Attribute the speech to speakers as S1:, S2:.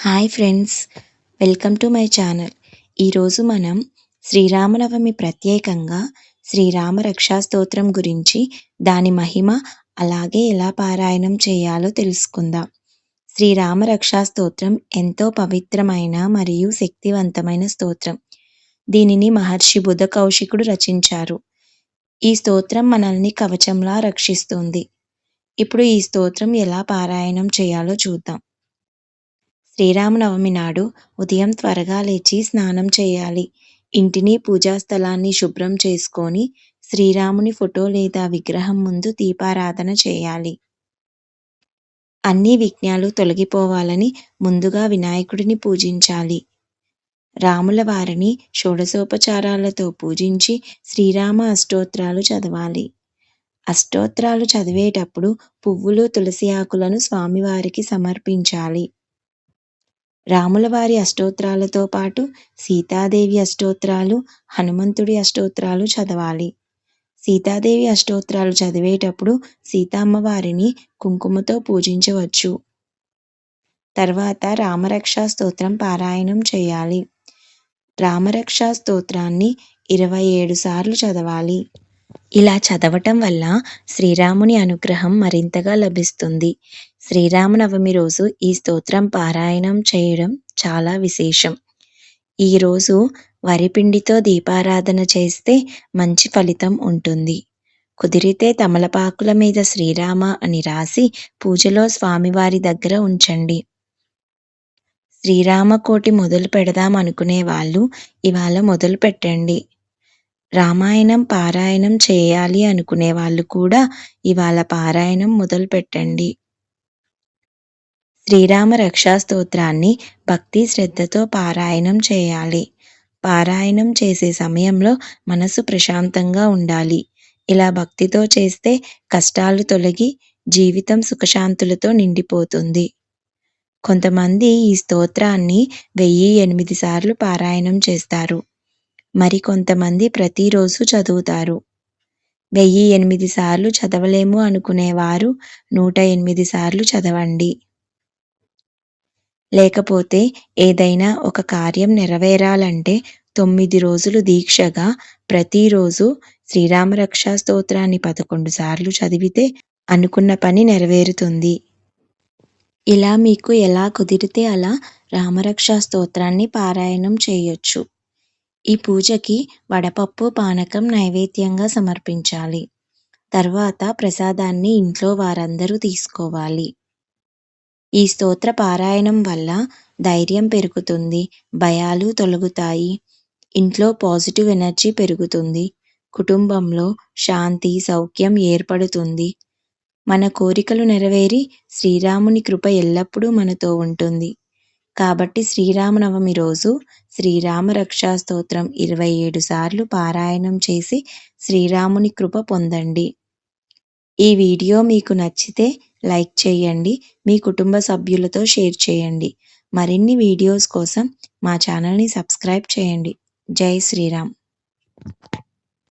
S1: Hi friends, welcome to my channel. ఈరోజు మనం శ్రీరామనవమి ప్రత్యేకంగా శ్రీరామ రక్షా స్తోత్రం గురించి, దాని మహిమ, అలాగే ఎలా పారాయణం చేయాలో తెలుసుకుందాం. శ్రీరామ రక్షా స్తోత్రం ఎంతో పవిత్రమైన మరియు శక్తివంతమైన స్తోత్రం. దీనిని మహర్షి బుధ కౌశికుడు రచించారు. ఈ స్తోత్రం మనల్ని కవచంలా రక్షిస్తుంది. ఇప్పుడు ఈ స్తోత్రం ఎలా పారాయణం చేయాలో చూద్దాం. శ్రీరామనవమి నాడు ఉదయం త్వరగా లేచి స్నానం చేయాలి. ఇంటిని, పూజా స్థలాన్ని శుభ్రం చేసుకొని శ్రీరాముని ఫోటో లేదా విగ్రహం ముందు దీపారాధన చేయాలి. అన్ని విఘ్నాలు తొలగిపోవాలని ముందుగా వినాయకుడిని పూజించాలి. రాముల వారిని షోడశోపచారాలతో పూజించి శ్రీరామ అష్టోత్తరాలు చదవాలి. అష్టోత్తరాలు చదివేటప్పుడు పువ్వులు, తులసి ఆకులను స్వామివారికి సమర్పించాలి. రాములవారి అష్టోత్తరాలతో పాటు సీతాదేవి అష్టోత్తరాలు, హనుమంతుడి అష్టోత్తరాలు చదవాలి. సీతాదేవి అష్టోత్తరాలు చదివేటప్పుడు సీతమ్మవారిని కుంకుమతో పూజించవచ్చు. తర్వాత రామరక్షా స్తోత్రం పారాయణం చేయాలి. రామరక్షా స్తోత్రాన్ని 27 సార్లు చదవాలి. ఇలా చదవటం వల్ల శ్రీరాముని అనుగ్రహం మరింతగా లభిస్తుంది. శ్రీరామనవమి రోజు ఈ స్తోత్రం పారాయణం చేయడం చాలా విశేషం. ఈరోజు వరిపిండితో దీపారాధన చేస్తే మంచి ఫలితం ఉంటుంది. కుదిరితే తమలపాకుల మీద శ్రీరామ అని రాసి పూజలో స్వామివారి దగ్గర ఉంచండి. శ్రీరామకోటి మొదలు పెడదాం అనుకునే వాళ్ళు ఇవాళ మొదలు పెట్టండి. రామాయణం పారాయణం చేయాలి అనుకునే వాళ్ళు కూడా ఇవాళ పారాయణం మొదలు పెట్టండి. శ్రీరామ రక్షా స్తోత్రాన్ని భక్తి శ్రద్ధతో పారాయణం చేయాలి. పారాయణం చేసే సమయంలో మనసు ప్రశాంతంగా ఉండాలి. ఇలా భక్తితో చేస్తే కష్టాలు తొలగి జీవితం సుఖశాంతులతో నిండిపోతుంది. కొంతమంది ఈ స్తోత్రాన్ని 1008 సార్లు పారాయణం చేస్తారు. మరి కొంతమంది ప్రతిరోజు చదువుతారు. 1008 సార్లు చదవలేము అనుకునేవారు 108 సార్లు చదవండి. లేకపోతే ఏదైనా ఒక కార్యం నెరవేరాలంటే 9 రోజులు దీక్షగా ప్రతిరోజు శ్రీరామరక్షా స్తోత్రాన్ని 11 సార్లు చదివితే అనుకున్న పని నెరవేరుతుంది. ఇలా మీకు ఎలా కుదిరితే అలా రామరక్షా స్తోత్రాన్ని పారాయణం చేయొచ్చు. ఈ పూజకి వడపప్పు, పానకం నైవేద్యంగా సమర్పించాలి. తర్వాత ప్రసాదాన్ని ఇంట్లో వారందరూ తీసుకోవాలి. ఈ స్తోత్ర పారాయణం వల్ల ధైర్యం పెరుగుతుంది, భయాలు తొలగుతాయి, ఇంట్లో పాజిటివ్ ఎనర్జీ పెరుగుతుంది, కుటుంబంలో శాంతి, సౌఖ్యం ఏర్పడుతుంది. మన కోరికలు నెరవేరి శ్రీరాముని కృప ఎల్లప్పుడూ మనతో ఉంటుంది. కాబట్టి శ్రీరామనవమి రోజు శ్రీరామ రక్షా స్తోత్రం 27 సార్లు పారాయణం చేసి శ్రీరాముని కృప పొందండి. ఈ వీడియో మీకు నచ్చితే లైక్ చేయండి, మీ కుటుంబ సభ్యులతో షేర్ చేయండి. మరిన్ని వీడియోస్ కోసం మా ఛానల్ని సబ్స్క్రైబ్ చేయండి. జై శ్రీరామ్.